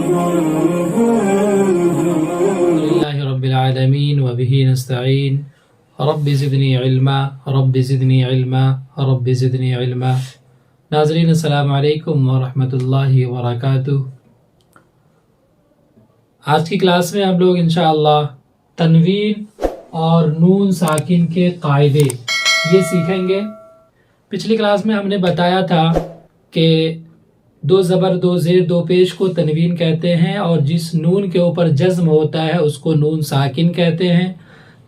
لله رب العالمين وبه نستعين رب زدنی علما رب زدنی علما رب زدنی علما۔ ناظرین السلام علیکم ورحمۃ اللہ وبرکاتہ۔ آج کی کلاس میں ہم لوگ انشاءاللہ تنوین اور نون ساکن کے قاعدے یہ سیکھیں گے۔ پچھلی کلاس میں ہم نے بتایا تھا کہ دو زبر دو زیر دو پیش کو تنوین کہتے ہیں، اور جس نون کے اوپر جزم ہوتا ہے اس کو نون ساکن کہتے ہیں۔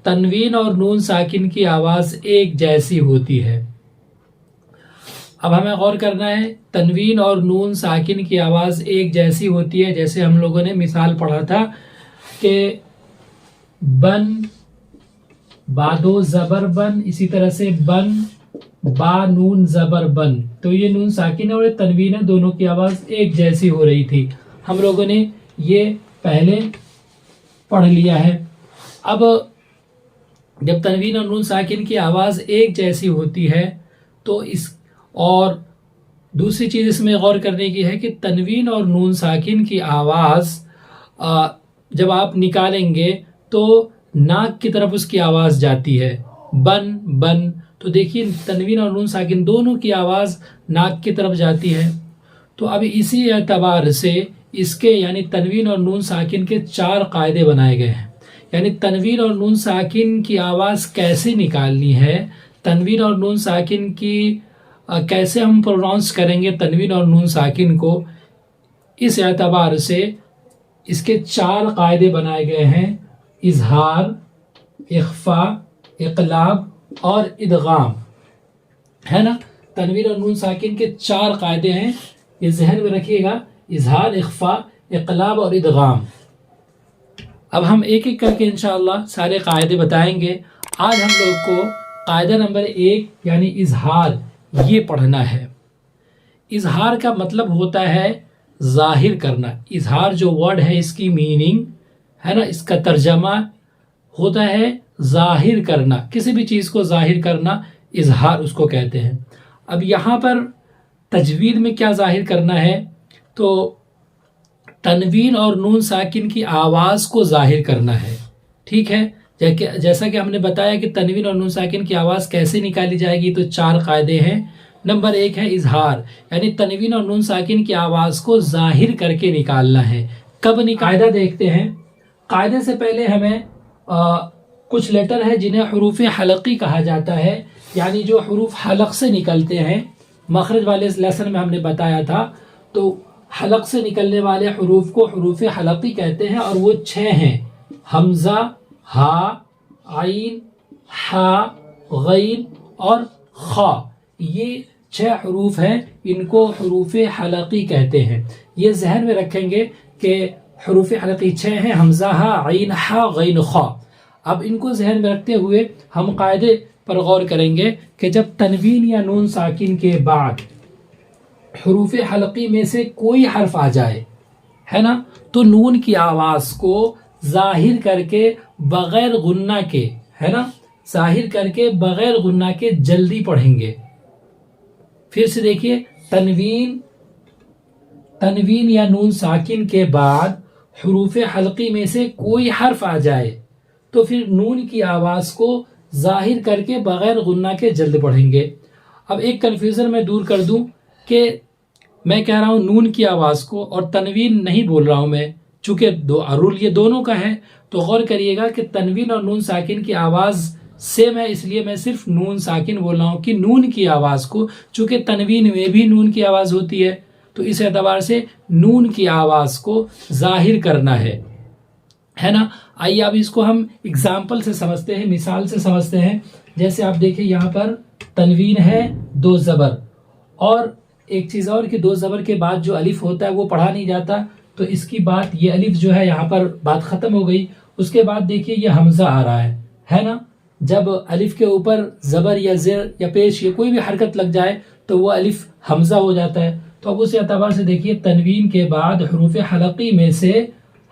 تنوین اور نون ساکن کی آواز ایک جیسی ہوتی ہے۔ اب ہمیں غور کرنا ہے، تنوین اور نون ساکن کی آواز ایک جیسی ہوتی ہے، جیسے ہم لوگوں نے مثال پڑھا تھا کہ بن بادو زبر بن، اسی طرح سے بن با نون زبر بن، تو یہ نون ساکن ہے اور یہ تنوین ہے، دونوں کی آواز ایک جیسی ہو رہی تھی۔ ہم لوگوں نے یہ پہلے پڑھ لیا ہے۔ اب جب تنوین اور نون ساکن کی آواز ایک جیسی ہوتی ہے تو اور دوسری چیز اس میں غور کرنے کی ہے کہ تنوین اور نون ساکن کی آواز جب آپ نکالیں گے تو ناک کی طرف اس کی آواز جاتی ہے، بن بن، تو دیکھیے تنوین اور نون ساکن دونوں کی آواز ناک کی طرف جاتی ہے۔ تو اب اسی اعتبار سے اس کے یعنی تنوین اور نون ساکن کے 4 قاعدے بنائے گئے ہیں، یعنی تنوین اور نون ساکن کی آواز کیسے نکالنی ہے، تنوین اور نون ساکن کی کیسے ہم پروناؤنس کریں گے تنوین اور نون ساکن کو، اس اعتبار سے اس کے 4 قاعدے بنائے گئے ہیں: اظہار، اخفا، اقلاب اور ادغام، ہے نا۔ تنوین اور نون ساکن کے 4 قاعدے ہیں، یہ ذہن میں رکھیے گا: اظہار، اخفا، اقلاب اور ادغام۔ اب ہم ایک ایک کر کے انشاءاللہ سارے قاعدے بتائیں گے۔ آج ہم لوگ کو قاعدہ نمبر 1 یعنی اظہار یہ پڑھنا ہے۔ اظہار کا مطلب ہوتا ہے ظاہر کرنا۔ اظہار جو ورڈ ہے اس کی میننگ ہے نا، اس کا ترجمہ ہوتا ہے ظاہر کرنا، کسی بھی چیز کو ظاہر کرنا، اظہار اس کو کہتے ہیں۔ اب یہاں پر تجوید میں کیا ظاہر کرنا ہے، تو تنوین اور نون ساکن کی آواز کو ظاہر کرنا ہے، ٹھیک ہے۔ جیسا کہ ہم نے بتایا کہ تنوین اور نون ساکن کی آواز کیسے نکالی جائے گی، تو 4 قاعدے ہیں۔ نمبر 1 ہے اظہار، یعنی تنوین اور نون ساکن کی آواز کو ظاہر کر کے نکالنا ہے۔ کب قاعدہ دیکھتے ہیں۔ قاعدے سے پہلے ہمیں کچھ لیٹر ہے جنہیں حروف حلقی کہا جاتا ہے، یعنی جو حروف حلق سے نکلتے ہیں۔ مخرج والے لیسن میں ہم نے بتایا تھا، تو حلق سے نکلنے والے حروف کو حروف حلقی کہتے ہیں، اور وہ 6 ہیں: حمزہ، ہا، عین، حا، غین اور خا۔ یہ 6 حروف ہیں، ان کو حروف حلقی کہتے ہیں۔ یہ ذہن میں رکھیں گے کہ حروف حلقی 6 ہیں: حمزہ، ہا، عین، حا، غین، خا۔ اب ان کو ذہن میں رکھتے ہوئے ہم قاعدے پر غور کریں گے کہ جب تنوین یا نون ساکن کے بعد حروف حلقی میں سے کوئی حرف آ جائے، ہے نا، تو نون کی آواز کو ظاہر کر کے بغیر غنہ کے، ہے نا، ظاہر کر کے بغیر غنہ کے جلدی پڑھیں گے۔ پھر سے دیکھیے، تنوین یا نون ساکن کے بعد حروف حلقی میں سے کوئی حرف آ جائے تو پھر نون کی آواز کو ظاہر کر کے بغیر غنہ کے جلد پڑھیں گے۔ اب ایک کنفیوژن میں دور کر دوں کہ میں کہہ رہا ہوں نون کی آواز کو، اور تنوین نہیں بول رہا ہوں میں، چونکہ رول یہ دونوں کا ہے، تو غور کریے گا کہ تنوین اور نون ساکن کی آواز سیم ہے، اس لیے میں صرف نون ساکن بول رہا ہوں کہ نون کی آواز کو، چونکہ تنوین میں بھی نون کی آواز ہوتی ہے، تو اس اعتبار سے نون کی آواز کو ظاہر کرنا ہے نا۔ آئیے اب اس کو ہم اگزامپل سے سمجھتے ہیں، مثال سے سمجھتے ہیں۔ جیسے آپ دیکھیں یہاں پر تنوین ہے 2 زبر، اور ایک چیز اور کہ 2 زبر کے بعد جو الف ہوتا ہے وہ پڑھا نہیں جاتا، تو اس کی بات یہ الف جو ہے یہاں پر بات ختم ہو گئی۔ اس کے بعد دیکھیے یہ حمزہ آ رہا ہے نا۔ جب الف کے اوپر زبر یا زیر یا پیش یا کوئی بھی حرکت لگ جائے تو وہ الف حمزہ ہو جاتا ہے۔ تو اب اس اعتبار سے دیکھیے تنوین کے بعد حروف حلقی میں سے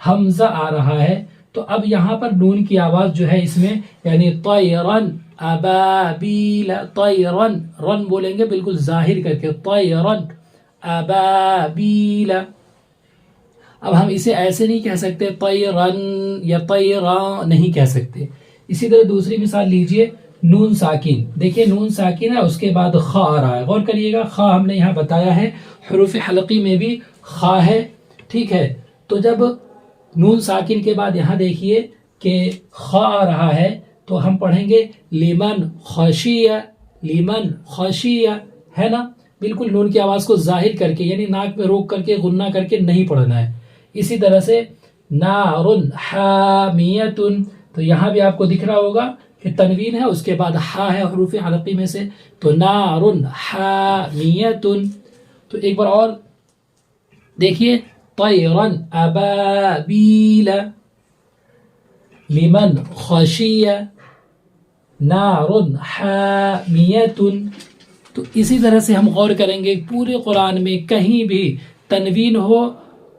حمزہ آ رہا ہے، تو اب یہاں پر نون کی آواز جو ہے اس میں یعنی طیرن ابابیل، طیرن، رن بولیں گے بالکل ظاہر کر کے، طیرن ابابیل۔ اب ہم اسے ایسے نہیں کہہ سکتے طیرن یا طیرا نہیں کہہ سکتے. اسی طرح دوسری مثال لیجئے نون ساکن. دیکھیں نون ساکن ہے، اس کے بعد خا آ رہا ہے. غور کریے گا، خا ہم نے یہاں بتایا ہے حروف حلقی میں بھی خا ہے. ٹھیک ہے، تو جب نون ساکن کے بعد یہاں دیکھیے کہ خا آ رہا ہے تو ہم پڑھیں گے لیمن خشیہ، لیمن خشیہ، ہے نا. بالکل نون کی آواز کو ظاہر کر کے، یعنی ناک میں روک کر کے غنہ کر کے نہیں پڑھنا ہے. اسی طرح سے نار حامیۃ، تو یہاں بھی آپ کو دکھ رہا ہوگا کہ تنوین ہے، اس کے بعد ہا ہے حروف حلقی میں سے، تو نار حامیۃ. تو ایک بار اور دیکھیے طیرن ابابیل، لمن خشیہ، نار حامیۃ. تو اسی طرح سے ہم غور کریں گے پورے قرآن میں کہیں بھی تنوین ہو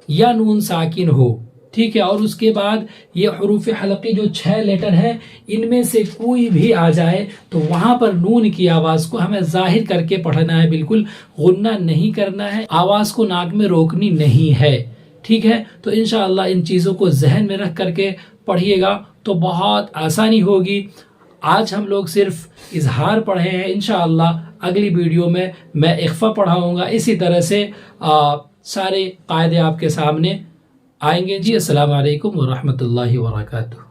یا نون ساکن ہو، ٹھیک ہے، اور اس کے بعد یہ حروف حلقی جو 6 لیٹر ہیں ان میں سے کوئی بھی آ جائے تو وہاں پر نون کی آواز کو ہمیں ظاہر کر کے پڑھنا ہے، بالکل غنہ نہیں کرنا ہے، آواز کو ناک میں روکنی نہیں ہے. ٹھیک ہے، تو انشاءاللہ ان چیزوں کو ذہن میں رکھ کر کے پڑھیے گا تو بہت آسانی ہوگی. آج ہم لوگ صرف اظہار پڑھے ہیں، انشاءاللہ اگلی ویڈیو میں اخفا پڑھاؤں گا. اسی طرح سے سارے قاعدے آپ کے سامنے آئیں گے. جی السلام علیکم ورحمۃ اللہ وبرکاتہ.